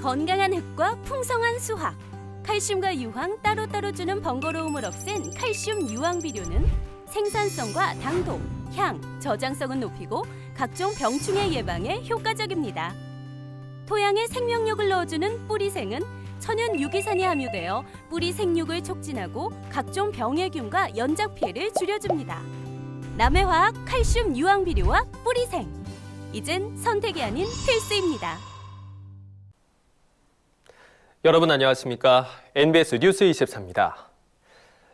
건강한 흙과 풍성한 수확, 칼슘과 유황 따로따로 주는 번거로움을 없앤 칼슘 유황 비료는 생산성과 당도, 향, 저장성은 높이고 각종 병충해 예방에 효과적입니다. 토양에 생명력을 넣어주는 뿌리생은 천연 유기산이 함유되어 뿌리 생육을 촉진하고 각종 병해균과 연작 피해를 줄여줍니다. 남해화학 칼슘 유황 비료와 뿌리생. 이젠 선택이 아닌 필수입니다. 여러분 안녕하십니까? NBS 뉴스 24입니다.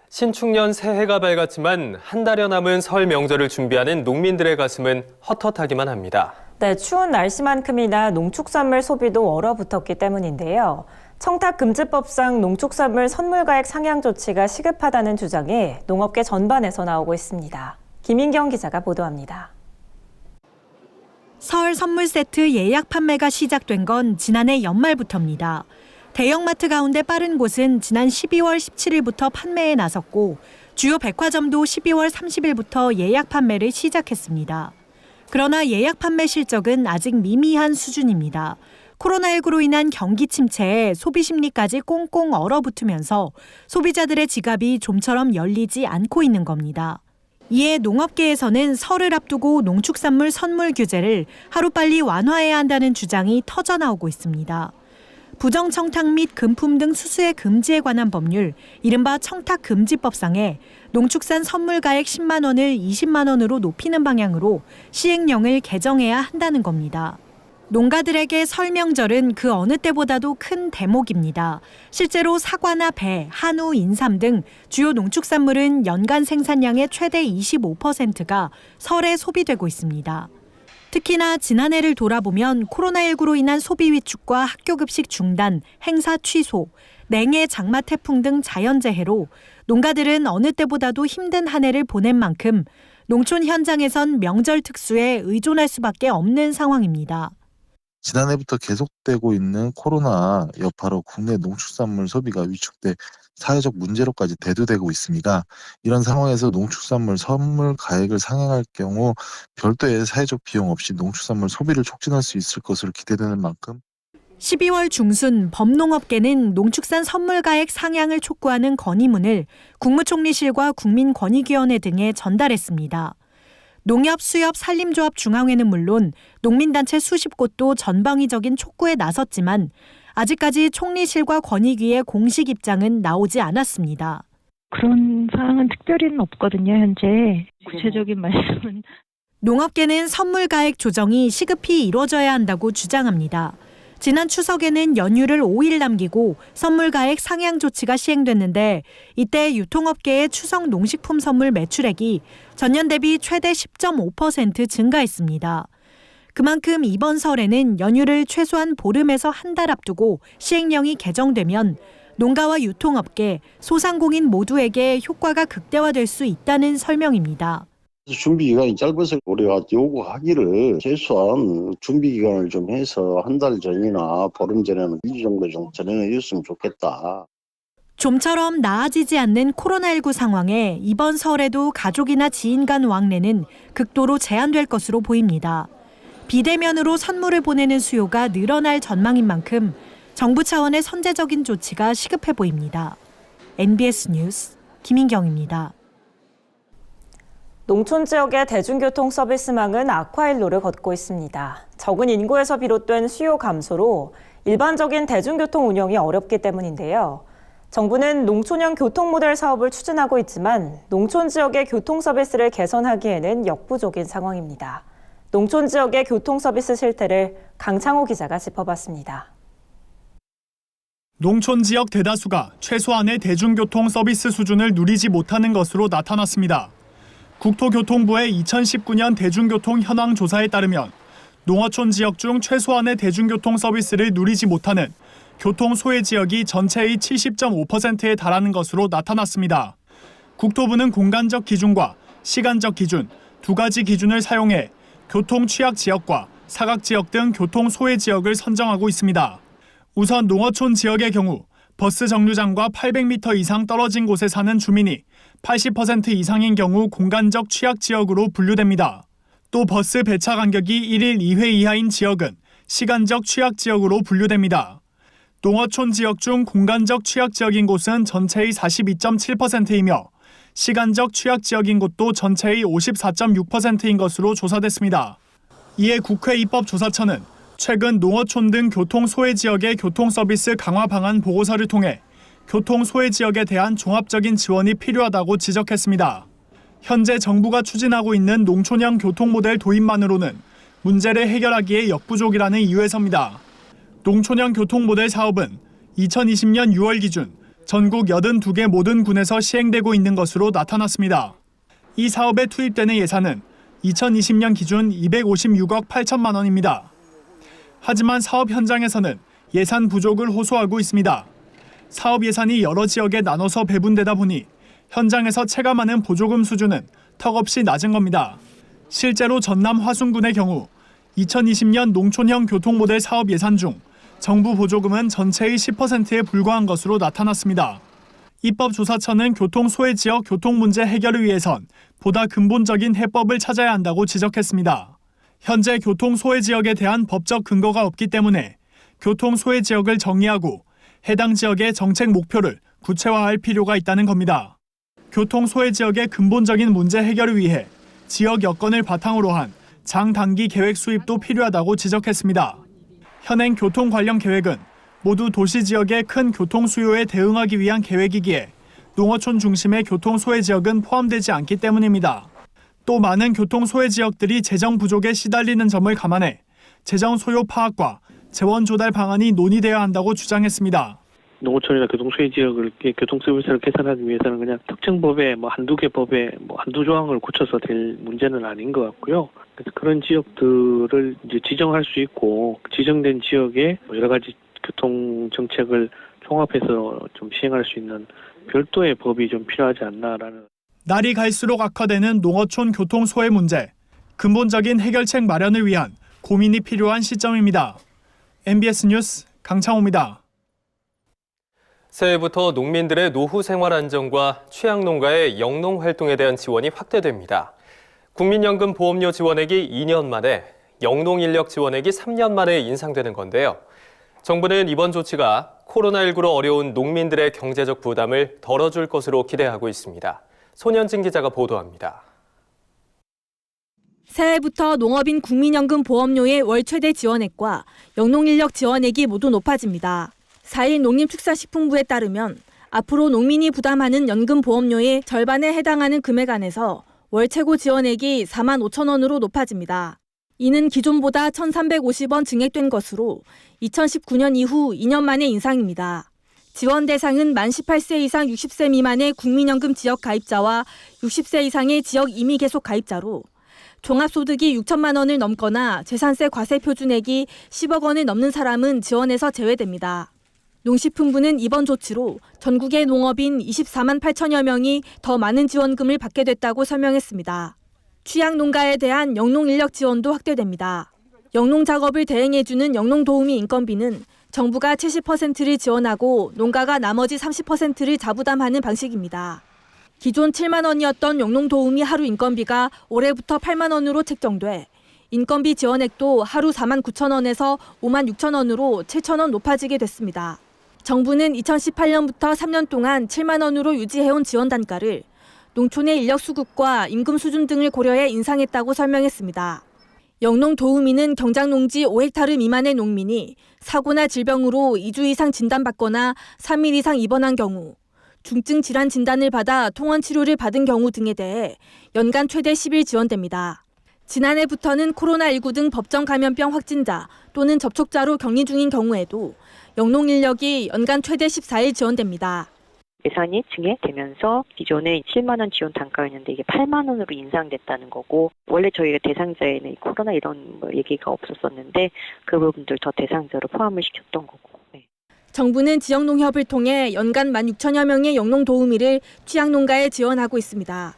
신축년 새해가 밝았지만 한 달여 남은 설 명절을 준비하는 농민들의 가슴은 헛헛하기만 합니다. 네, 추운 날씨만큼이나 농축산물 소비도 얼어붙었기 때문인데요. 청탁금지법상 농축산물 선물가액 상향 조치가 시급하다는 주장이 농업계 전반에서 나오고 있습니다. 김인경 기자가 보도합니다. 설 선물 세트 예약 판매가 시작된 건 지난해 연말부터입니다. 대형마트 가운데 빠른 곳은 지난 12월 17일부터 판매에 나섰고 주요 백화점도 12월 30일부터 예약 판매를 시작했습니다. 그러나 예약 판매 실적은 아직 미미한 수준입니다. 코로나19로 인한 경기 침체에 소비 심리까지 꽁꽁 얼어붙으면서 소비자들의 지갑이 좀처럼 열리지 않고 있는 겁니다. 이에 농업계에서는 설을 앞두고 농축산물 선물 규제를 하루빨리 완화해야 한다는 주장이 터져나오고 있습니다. 부정청탁 및 금품 등 수수의 금지에 관한 법률, 이른바 청탁금지법상에 농축산 선물가액 10만 원을 20만 원으로 높이는 방향으로 시행령을 개정해야 한다는 겁니다. 농가들에게 설 명절은 그 어느 때보다도 큰 대목입니다. 실제로 사과나 배, 한우, 인삼 등 주요 농축산물은 연간 생산량의 최대 25%가 설에 소비되고 있습니다. 특히나 지난해를 돌아보면 코로나19로 인한 소비 위축과 학교급식 중단, 행사 취소, 냉해, 장마 태풍 등 자연재해로 농가들은 어느 때보다도 힘든 한 해를 보낸 만큼 농촌 현장에선 명절 특수에 의존할 수밖에 없는 상황입니다. 지난해부터 계속되고 있는 코로나 여파로 국내 농축산물 소비가 위축돼 사회적 문제로까지 대두되고 있습니다. 이런 상황에서 농축산물 선물 가액을 상향할 경우 별도의 사회적 비용 없이 농축산물 소비를 촉진할 수 있을 것으로 기대되는 만큼 12월 중순 범농업계는 농축산 선물가액 상향을 촉구하는 건의문을 국무총리실과 국민권익위원회 등에 전달했습니다. 농협, 수협, 산림조합 중앙회는 물론 농민단체 수십 곳도 전방위적인 촉구에 나섰지만 아직까지 총리실과 권익위의 공식 입장은 나오지 않았습니다. 그런 사항은 특별히는 없거든요, 현재. 구체적인 말씀은. 농업계는 선물가액 조정이 시급히 이루어져야 한다고 주장합니다. 지난 추석에는 연휴를 5일 남기고 선물가액 상향 조치가 시행됐는데 이때 유통업계의 추석 농식품 선물 매출액이 전년 대비 최대 10.5% 증가했습니다. 그만큼 이번 설에는 연휴를 최소한 보름에서 한 달 앞두고 시행령이 개정되면 농가와 유통업계, 소상공인 모두에게 효과가 극대화될 수 있다는 설명입니다. 준비 기간이 짧아서 우리가 요구하기를 최소한 준비 기간을 좀 해서 한 달 전이나 보름 전에는 2주 정도 좀 진행해 줬으면 좋겠다. 좀처럼 나아지지 않는 코로나19 상황에 이번 설에도 가족이나 지인 간 왕래는 극도로 제한될 것으로 보입니다. 비대면으로 선물을 보내는 수요가 늘어날 전망인 만큼 정부 차원의 선제적인 조치가 시급해 보입니다. NBS 뉴스 김인경입니다. 농촌 지역의 대중교통 서비스망은 악화일로를 걷고 있습니다. 적은 인구에서 비롯된 수요 감소로 일반적인 대중교통 운영이 어렵기 때문인데요. 정부는 농촌형 교통모델 사업을 추진하고 있지만 농촌 지역의 교통 서비스를 개선하기에는 역부족인 상황입니다. 농촌 지역의 교통 서비스 실태를 강창호 기자가 짚어봤습니다. 농촌 지역 대다수가 최소한의 대중교통 서비스 수준을 누리지 못하는 것으로 나타났습니다. 국토교통부의 2019년 대중교통 현황 조사에 따르면 농어촌 지역 중 최소한의 대중교통 서비스를 누리지 못하는 교통 소외 지역이 전체의 70.5%에 달하는 것으로 나타났습니다. 국토부는 공간적 기준과 시간적 기준 두 가지 기준을 사용해 교통 취약 지역과 사각 지역 등 교통 소외 지역을 선정하고 있습니다. 우선 농어촌 지역의 경우 버스 정류장과 800m 이상 떨어진 곳에 사는 주민이 80% 이상인 경우 공간적 취약 지역으로 분류됩니다. 또 버스 배차 간격이 1일 2회 이하인 지역은 시간적 취약 지역으로 분류됩니다. 농어촌 지역 중 공간적 취약 지역인 곳은 전체의 42.7%이며 시간적 취약 지역인 곳도 전체의 54.6%인 것으로 조사됐습니다. 이에 국회 입법조사처는 최근 농어촌 등 교통 소외 지역의 교통 서비스 강화 방안 보고서를 통해 교통 소외 지역에 대한 종합적인 지원이 필요하다고 지적했습니다. 현재 정부가 추진하고 있는 농촌형 교통 모델 도입만으로는 문제를 해결하기에 역부족이라는 이유에서입니다. 농촌형 교통 모델 사업은 2020년 6월 기준 전국 82개 모든 군에서 시행되고 있는 것으로 나타났습니다. 이 사업에 투입되는 예산은 2020년 기준 256억 8천만 원입니다. 하지만 사업 현장에서는 예산 부족을 호소하고 있습니다. 사업 예산이 여러 지역에 나눠서 배분되다 보니 현장에서 체감하는 보조금 수준은 턱없이 낮은 겁니다. 실제로 전남 화순군의 경우 2020년 농촌형 교통모델 사업 예산 중 정부 보조금은 전체의 10%에 불과한 것으로 나타났습니다. 입법조사처는 교통 소외 지역 교통 문제 해결을 위해선 보다 근본적인 해법을 찾아야 한다고 지적했습니다. 현재 교통 소외 지역에 대한 법적 근거가 없기 때문에 교통 소외 지역을 정의하고 해당 지역의 정책 목표를 구체화할 필요가 있다는 겁니다. 교통 소외 지역의 근본적인 문제 해결을 위해 지역 여건을 바탕으로 한 장단기 계획 수립도 필요하다고 지적했습니다. 현행 교통 관련 계획은 모두 도시 지역의 큰 교통 수요에 대응하기 위한 계획이기에 농어촌 중심의 교통 소외 지역은 포함되지 않기 때문입니다. 또 많은 교통 소외 지역들이 재정 부족에 시달리는 점을 감안해 재정 소요 파악과 재원 조달 방안이 논의되어야 한다고 주장했습니다. 농어촌이나 교통소외 지역을 교통 서비스를 개선하기 위해서는 그냥 특정 법에 한두 개 법에 한두 조항을 고쳐서 될 문제는 아닌 것 같고요. 그래서 그런 지역들을 이제 지정할 수 있고 지정된 지역에 여러 가지 교통 정책을 종합해서 좀 시행할 수 있는 별도의 법이 좀 필요하지 않나라는. 날이 갈수록 악화되는 농어촌 교통 소외 문제, 근본적인 해결책 마련을 위한 고민이 필요한 시점입니다. MBS 뉴스 강창호입니다. 새해부터 농민들의 노후 생활 안정과 취약농가의 영농 활동에 대한 지원이 확대됩니다. 국민연금 보험료 지원액이 2년 만에, 영농 인력 지원액이 3년 만에 인상되는 건데요. 정부는 이번 조치가 코로나19로 어려운 농민들의 경제적 부담을 덜어줄 것으로 기대하고 있습니다. 손현진 기자가 보도합니다. 새해부터 농업인 국민연금 보험료의 월 최대 지원액과 영농인력 지원액이 모두 높아집니다. 4일 농림축산식품부에 따르면 앞으로 농민이 부담하는 연금보험료의 절반에 해당하는 금액 안에서 월 최고 지원액이 4만 5천 원으로 높아집니다. 이는 기존보다 1,350원 증액된 것으로 2019년 이후 2년 만의 인상입니다. 지원 대상은 만 18세 이상 60세 미만의 국민연금 지역 가입자와 60세 이상의 지역 임의 계속 가입자로 종합소득이 6천만 원을 넘거나 재산세 과세 표준액이 10억 원을 넘는 사람은 지원에서 제외됩니다. 농식품부는 이번 조치로 전국의 농업인 24만 8천여 명이 더 많은 지원금을 받게 됐다고 설명했습니다. 취약농가에 대한 영농인력 지원도 확대됩니다. 영농 작업을 대행해주는 영농도우미 인건비는 정부가 70%를 지원하고 농가가 나머지 30%를 자부담하는 방식입니다. 기존 7만 원이었던 영농도우미 하루 인건비가 올해부터 8만 원으로 책정돼 인건비 지원액도 하루 4만 9천 원에서 5만 6천 원으로 7천 원 높아지게 됐습니다. 정부는 2018년부터 3년 동안 7만 원으로 유지해온 지원 단가를 농촌의 인력 수급과 임금 수준 등을 고려해 인상했다고 설명했습니다. 영농 도우미는 경작농지 5헥타르 미만의 농민이 사고나 질병으로 2주 이상 진단받거나 3일 이상 입원한 경우, 중증 질환 진단을 받아 통원 치료를 받은 경우 등에 대해 연간 최대 10일 지원됩니다. 지난해부터는 코로나19 등 법정 감염병 확진자 또는 접촉자로 격리 중인 경우에도 영농 인력이 연간 최대 14일 지원됩니다. 예산이 증액되면서 기존에 7만 원 지원 단가였는데 이게 8만 원으로 인상됐다는 거고, 원래 저희가 대상자에는 코로나 이런 얘기가 없었었는데 그 부분들 더 대상자로 포함을 시켰던 거고. 네. 정부는 지역농협을 통해 연간 16,000여 명의 영농 도우미를 취약농가에 지원하고 있습니다.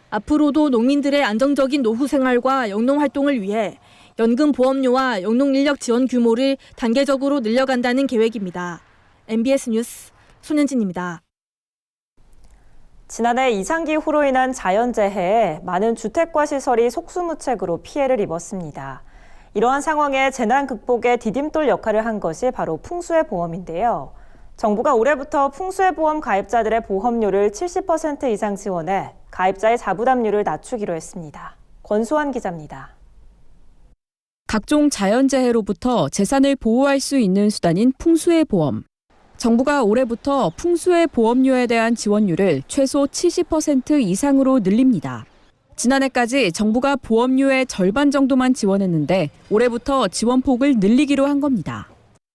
앞으로도 농민들의 안정적인 노후 생활과 영농 활동을 위해 연금 보험료와 영농 인력 지원 규모를 단계적으로 늘려간다는 계획입니다. MBS 뉴스 손현진입니다. 지난해 이상기후로 인한 자연재해에 많은 주택과 시설이 속수무책으로 피해를 입었습니다. 이러한 상황에 재난 극복에 디딤돌 역할을 한 것이 바로 풍수해 보험인데요. 정부가 올해부터 풍수해 보험 가입자들의 보험료를 70% 이상 지원해 가입자의 자부담률을 낮추기로 했습니다. 권수환 기자입니다. 각종 자연재해로부터 재산을 보호할 수 있는 수단인 풍수해 보험. 정부가 올해부터 풍수해 보험료에 대한 지원율을 최소 70% 이상으로 늘립니다. 지난해까지 정부가 보험료의 절반 정도만 지원했는데 올해부터 지원폭을 늘리기로 한 겁니다.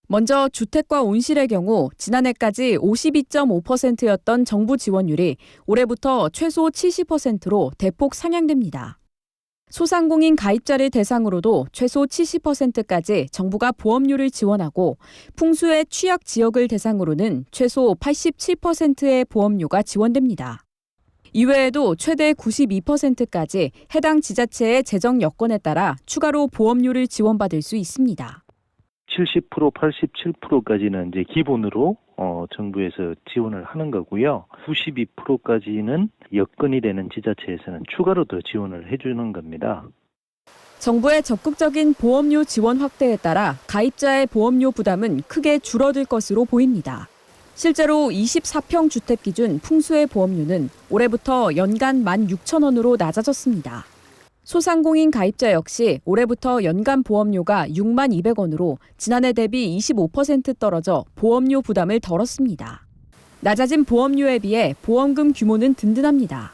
먼저 주택과 온실의 경우 지난해까지 52.5%였던 정부 지원율이 올해부터 최소 70%로 대폭 상향됩니다. 소상공인 가입자를 대상으로도 최소 70%까지 정부가 보험료를 지원하고 풍수의 취약 지역을 대상으로는 최소 87%의 보험료가 지원됩니다. 이외에도 최대 92%까지 해당 지자체의 재정 여건에 따라 추가로 보험료를 지원받을 수 있습니다. 70%, 87%까지는 이제 기본으로 정부에서 지원을 하는 거고요. 92%까지는 여건이 되는 지자체에서는 추가로 더 지원을 해주는 겁니다. 정부의 적극적인 보험료 지원 확대에 따라 가입자의 보험료 부담은 크게 줄어들 것으로 보입니다. 실제로 24평 주택 기준 풍수해 보험료는 올해부터 연간 16,000원으로 낮아졌습니다. 소상공인 가입자 역시 올해부터 연간 보험료가 62,200원으로 지난해 대비 25% 떨어져 보험료 부담을 덜었습니다. 낮아진 보험료에 비해 보험금 규모는 든든합니다.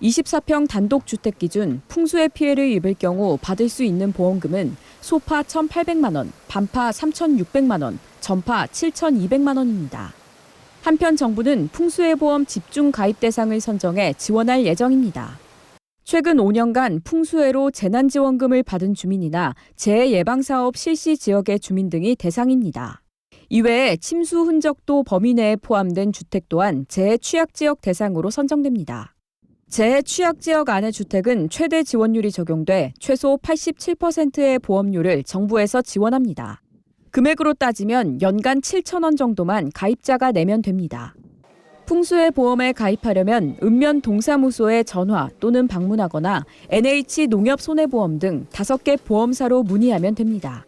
24평 단독주택 기준 풍수해 피해를 입을 경우 받을 수 있는 보험금은 소파 1,800만 원, 반파 3,600만 원, 전파 7,200만 원입니다. 한편 정부는 풍수해 보험 집중 가입 대상을 선정해 지원할 예정입니다. 최근 5년간 풍수해로 재난지원금을 받은 주민이나 재해 예방사업 실시 지역의 주민 등이 대상입니다. 이외에 침수 흔적도 범위 내에 포함된 주택 또한 재해 취약지역 대상으로 선정됩니다. 재해 취약지역 안의 주택은 최대 지원율이 적용돼 최소 87%의 보험료를 정부에서 지원합니다. 금액으로 따지면 연간 7,000원 정도만 가입자가 내면 됩니다. 풍수해 보험에 가입하려면 읍면 동사무소에 전화 또는 방문하거나 NH농협손해보험 등 5개 보험사로 문의하면 됩니다.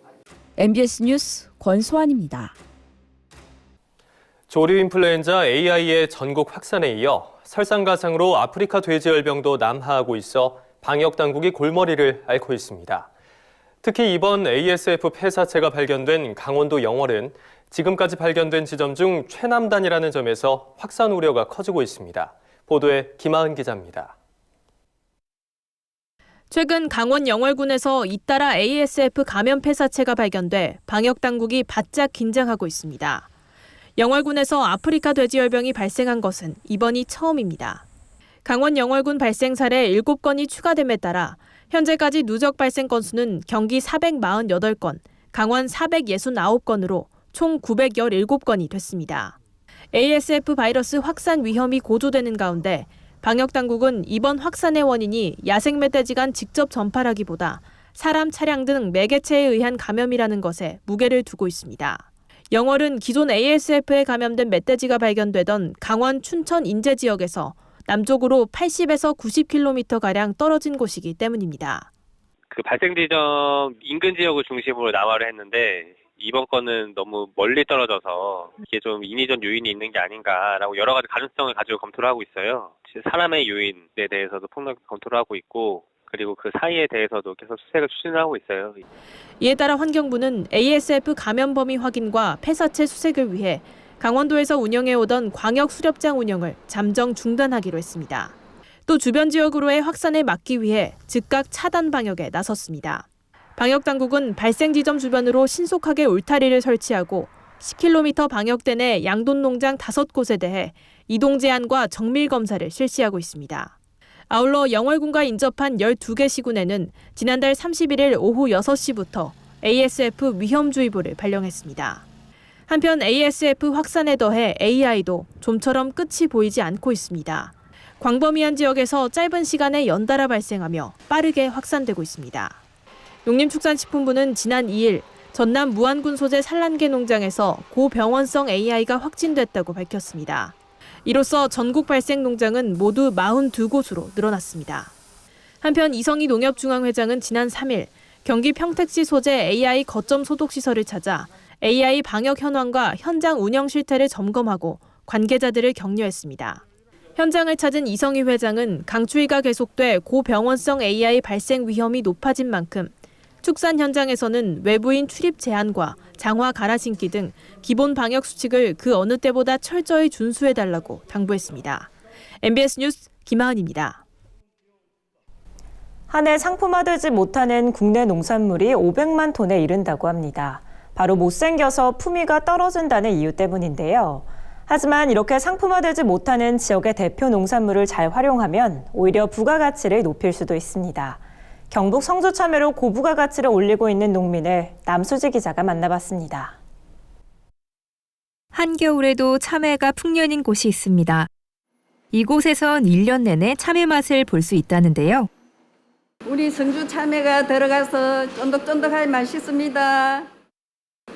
MBS 뉴스 권소환입니다. 조류 인플루엔자 AI의 전국 확산에 이어 설상가상으로 아프리카 돼지열병도 남하하고 있어 방역 당국이 골머리를 앓고 있습니다. 특히 이번 ASF 폐사체가 발견된 강원도 영월은 지금까지 발견된 지점 중 최남단이라는 점에서 확산 우려가 커지고 있습니다. 보도에 김하은 기자입니다. 최근 강원 영월군에서 잇따라 ASF 감염 폐사체가 발견돼 방역 당국이 바짝 긴장하고 있습니다. 영월군에서 아프리카 돼지열병이 발생한 것은 이번이 처음입니다. 강원 영월군 발생 사례 7건이 추가됨에 따라 현재까지 누적 발생 건수는 경기 448건, 강원 469건으로 총 917건이 됐습니다. ASF 바이러스 확산 위험이 고조되는 가운데 방역당국은 이번 확산의 원인이 야생 멧돼지 간 직접 전파라기보다 사람, 차량 등 매개체에 의한 감염이라는 것에 무게를 두고 있습니다. 영월은 기존 ASF에 감염된 멧돼지가 발견되던 강원 춘천 인제 지역에서 남쪽으로 80에서 90km가량 떨어진 곳이기 때문입니다. 그 발생 지점 인근 지역을 중심으로 남하를 했는데 이번 건은 너무 멀리 떨어져서 이게 좀 인위적 요인이 있는 게 아닌가라고 여러 가지 가능성을 가지고 검토를 하고 있어요. 사람의 요인에 대해서도 폭넓게 검토를 하고 있고 그리고 그 사이에 대해서도 계속 수색을 추진하고 있어요. 이에 따라 환경부는 ASF 감염 범위 확인과 폐사체 수색을 위해 강원도에서 운영해오던 광역 수렵장 운영을 잠정 중단하기로 했습니다. 또 주변 지역으로의 확산을 막기 위해 즉각 차단 방역에 나섰습니다. 방역당국은 발생 지점 주변으로 신속하게 울타리를 설치하고 10km 방역대 내 양돈농장 5곳에 대해 이동 제한과 정밀 검사를 실시하고 있습니다. 아울러 영월군과 인접한 12개 시군에는 지난달 31일 오후 6시부터 ASF 위험주의보를 발령했습니다. 한편 ASF 확산에 더해 AI도 좀처럼 끝이 보이지 않고 있습니다. 광범위한 지역에서 짧은 시간에 연달아 발생하며 빠르게 확산되고 있습니다. 농림축산식품부는 지난 2일 전남 무안군 소재 산란계 농장에서 고병원성 AI가 확진됐다고 밝혔습니다. 이로써 전국 발생 농장은 모두 42곳으로 늘어났습니다. 한편 이성희 농협중앙회장은 지난 3일 경기 평택시 소재 AI 거점 소독 시설을 찾아 AI 방역 현황과 현장 운영 실태를 점검하고 관계자들을 격려했습니다. 현장을 찾은 이성희 회장은 강추위가 계속돼 고병원성 AI 발생 위험이 높아진 만큼 축산 현장에서는 외부인 출입 제한과 장화 갈아 신기 등 기본 방역 수칙을 그 어느 때보다 철저히 준수해달라고 당부했습니다. MBS 뉴스 김하은입니다. 한 해 상품화되지 못하는 국내 농산물이 500만 톤에 이른다고 합니다. 바로 못생겨서 품위가 떨어진다는 이유 때문인데요. 하지만 이렇게 상품화되지 못하는 지역의 대표 농산물을 잘 활용하면 오히려 부가가치를 높일 수도 있습니다. 경북 성주 참외로 고부가가치를 올리고 있는 농민을 남수지 기자가 만나봤습니다. 한겨울에도 참외가 풍년인 곳이 있습니다. 이곳에선 1년 내내 참외 맛을 볼 수 있다는데요. 우리 성주 참외가 들어가서 쫀득쫀득하게 맛있습니다.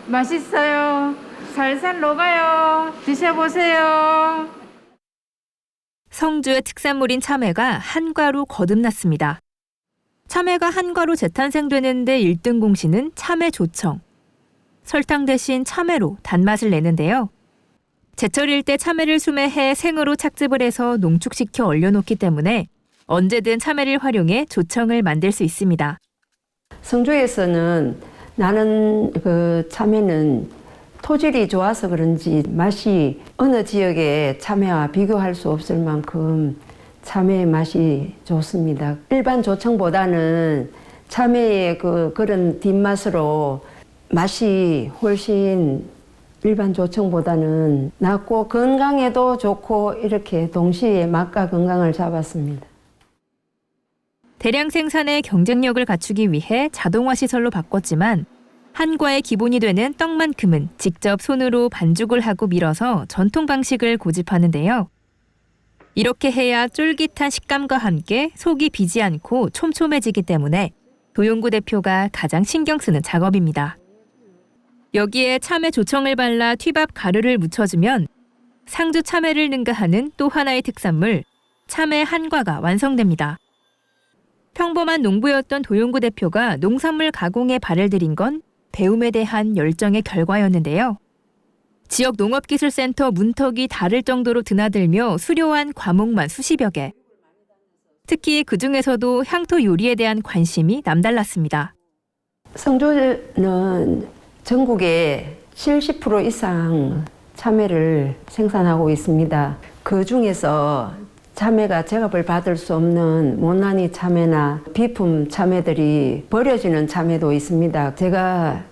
맛있어요. 살살 녹아요. 드셔보세요. 성주의 특산물인 참외가 한과로 거듭났습니다. 참외가 한과로 재탄생되는데 1등 공신은 참외조청. 설탕 대신 참외로 단맛을 내는데요. 제철일 때 참외를 수매해 생으로 착즙을 해서 농축시켜 얼려놓기 때문에 언제든 참외를 활용해 조청을 만들 수 있습니다. 성주에서는 나는 그 참외는 토질이 좋아서 그런지 맛이 어느 지역의 참외와 비교할 수 없을 만큼 참외의 맛이 좋습니다. 일반 조청보다는 참외의 그런 뒷맛으로 맛이 훨씬 일반 조청보다는 낫고 건강에도 좋고 이렇게 동시에 맛과 건강을 잡았습니다. 대량 생산의 경쟁력을 갖추기 위해 자동화 시설로 바꿨지만 한과의 기본이 되는 떡만큼은 직접 손으로 반죽을 하고 밀어서 전통 방식을 고집하는데요. 이렇게 해야 쫄깃한 식감과 함께 속이 비지 않고 촘촘해지기 때문에 도용구 대표가 가장 신경 쓰는 작업입니다. 여기에 참외 조청을 발라 튀밥 가루를 묻혀주면 상주 참외를 능가하는 또 하나의 특산물, 참외 한과가 완성됩니다. 평범한 농부였던 도용구 대표가 농산물 가공에 발을 들인 건 배움에 대한 열정의 결과였는데요. 지역 농업기술센터 문턱이 닳을 정도로 드나들며 수료한 과목만 수십여 개. 특히 그중에서도 향토 요리에 대한 관심이 남달랐습니다. 성주는 전국에 70% 이상 참외를 생산하고 있습니다. 그 중에서 참외가 제값을 받을 수 없는 못난이 참외나 비품 참외들이 버려지는 참외도 있습니다. 제가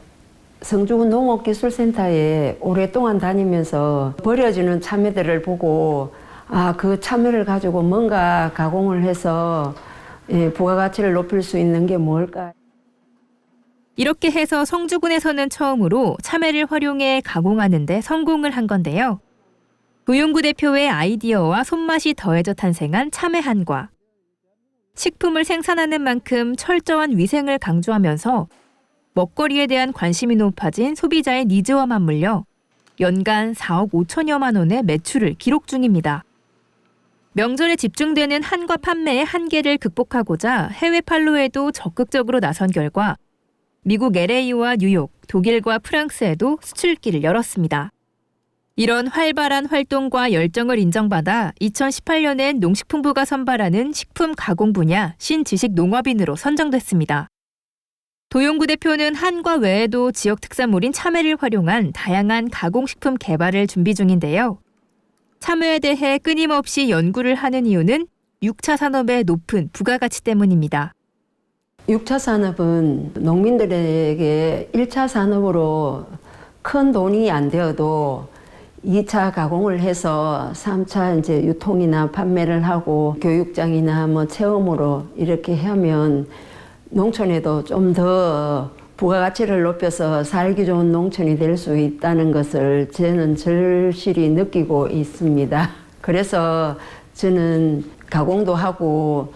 성주 농업기술센터에 오랫동안 다니면서 버려지는 참외들을 보고 그 참외를 가지고 뭔가 가공을 해서 부가가치를 높일 수 있는 게 뭘까? 이렇게 해서 성주군에서는 처음으로 참외를 활용해 가공하는 데 성공을 한 건데요. 도용구 대표의 아이디어와 손맛이 더해져 탄생한 참외 한과. 식품을 생산하는 만큼 철저한 위생을 강조하면서 먹거리에 대한 관심이 높아진 소비자의 니즈와 맞물려 연간 4억 5천여만 원의 매출을 기록 중입니다. 명절에 집중되는 한과 판매의 한계를 극복하고자 해외 판로에도 적극적으로 나선 결과 미국 LA와 뉴욕, 독일과 프랑스에도 수출길을 열었습니다. 이런 활발한 활동과 열정을 인정받아 2018년엔 농식품부가 선발하는 식품 가공 분야 신지식 농업인으로 선정됐습니다. 도용구 대표는 한과 외에도 지역 특산물인 참외를 활용한 다양한 가공식품 개발을 준비 중인데요. 참외에 대해 끊임없이 연구를 하는 이유는 6차 산업의 높은 부가가치 때문입니다. 6차 산업은 농민들에게 1차 산업으로 큰 돈이 안 되어도 2차 가공을 해서 3차 이제 유통이나 판매를 하고 교육장이나 체험으로 이렇게 하면 농촌에도 좀 더 부가가치를 높여서 살기 좋은 농촌이 될 수 있다는 것을 저는 절실히 느끼고 있습니다. 그래서 저는 가공도 하고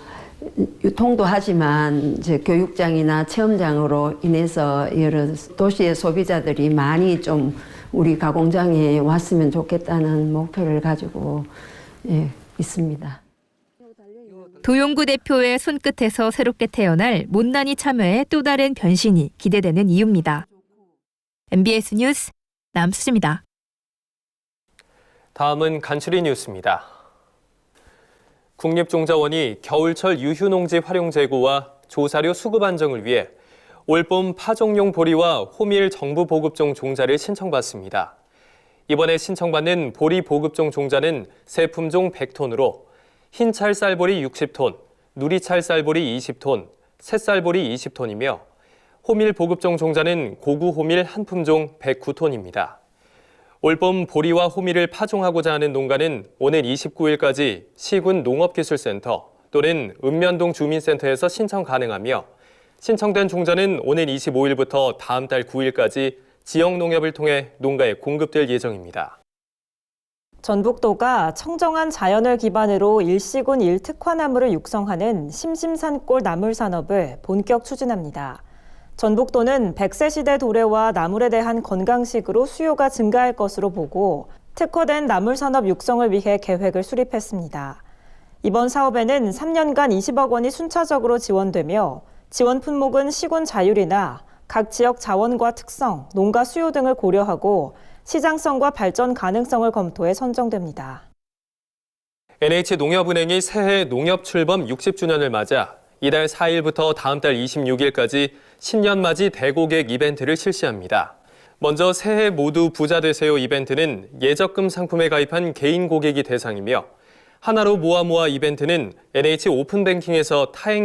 유통도 하지만 이제 교육장이나 체험장으로 인해서 여러 도시의 소비자들이 많이 좀 우리 가공장에 왔으면 좋겠다는 목표를 가지고 있습니다. 도용구 대표의 손끝에서 새롭게 태어날 못난이 참여의 또 다른 변신이 기대되는 이유입니다. MBS 뉴스 남수지입니다. 다음은 간추리 뉴스입니다. 국립종자원이 겨울철 유휴농지 활용 재고와 조사료 수급 안정을 위해 올봄 파종용 보리와 호밀 정부 보급종 종자를 신청받습니다. 이번에 신청받는 보리 보급종 종자는 새 품종 100톤으로 흰찰 쌀보리 60톤, 누리찰 쌀보리 20톤, 새쌀보리 20톤이며 호밀 보급종 종자는 고구 호밀 한 품종 109톤입니다. 올봄 보리와 호밀을 파종하고자 하는 농가는 오늘 29일까지 시군 농업기술센터 또는 읍면동 주민센터에서 신청 가능하며 신청된 종자는 오늘 25일부터 다음 달 9일까지 지역 농협을 통해 농가에 공급될 예정입니다. 전북도가 청정한 자연을 기반으로 일시군 1특화나무를 육성하는 심심산골 나물 산업을 본격 추진합니다. 전북도는 100세 시대 도래와 나물에 대한 건강식으로 수요가 증가할 것으로 보고 특화된 나물 산업 육성을 위해 계획을 수립했습니다. 이번 사업에는 3년간 20억 원이 순차적으로 지원되며 지원 품목은 시군 자율이나 각 지역 자원과 특성, 농가 수요 등을 고려하고 시장성과 발전 가능성을 검토해 선정됩니다. NH농협은행이 새해 농협 출범 60주년을 맞아 이달 4일부터 다음 달 26일까지 신년맞이 대고객 이벤트를 실시합니다. 먼저 새해 모두 부자 되세요 이벤트는 예적금 상품에 가입한 개인 고객이 대상이며 하나로 모아 이벤트는 NH 오픈뱅킹에서 타행